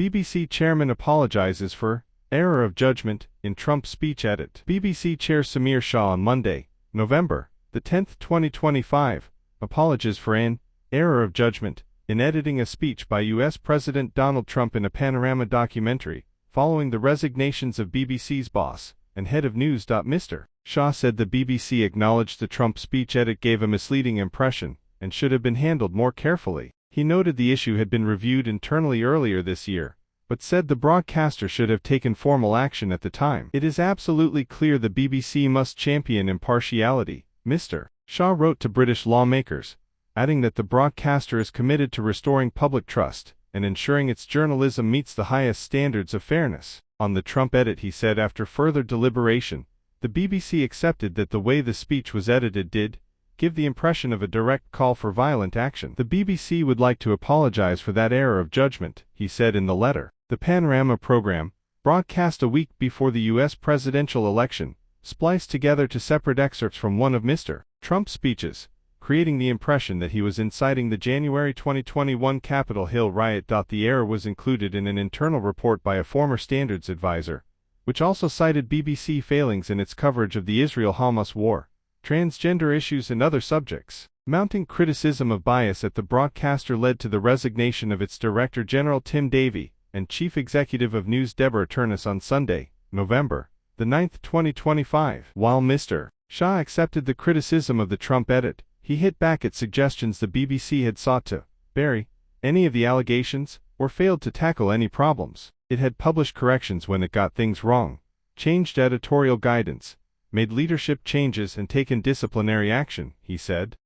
BBC chairman apologizes for error of judgment in Trump speech edit. BBC Chair Samir Shah on Monday, November the 10th, 2025, apologizes for an error of judgment in editing a speech by U.S. President Donald Trump in a Panorama documentary, following the resignations of BBC's boss and head of news. Mr. Shah said the BBC acknowledged the Trump speech edit gave a misleading impression and should have been handled more carefully. He noted the issue had been reviewed internally earlier this year, but said the broadcaster should have taken formal action at the time. It is absolutely clear the BBC must champion impartiality, Mr. Shah wrote to British lawmakers, adding that the broadcaster is committed to restoring public trust and ensuring its journalism meets the highest standards of fairness. On the Trump edit, he said after further deliberation, the BBC accepted that the way the speech was edited did give the impression of a direct call for violent action. The BBC would like to apologize for that error of judgment, he said in the letter. The Panorama program, broadcast a week before the U.S. presidential election, spliced together two separate excerpts from one of Mr. Trump's speeches, creating the impression that he was inciting the January 2021 Capitol Hill riot. The error was included in an internal report by a former standards advisor, which also cited BBC failings in its coverage of the Israel-Hamas war, transgender issues and other subjects. Mounting criticism of bias at the broadcaster led to the resignation of its Director General Tim Davie and Chief Executive of News Deborah Turness on Sunday, November the 9th, 2025. While Mr. Shah accepted the criticism of the Trump edit, he hit back at suggestions the BBC had sought to bury any of the allegations or failed to tackle any problems. It had published corrections when it got things wrong, changed editorial guidance, made leadership changes and taken disciplinary action, he said.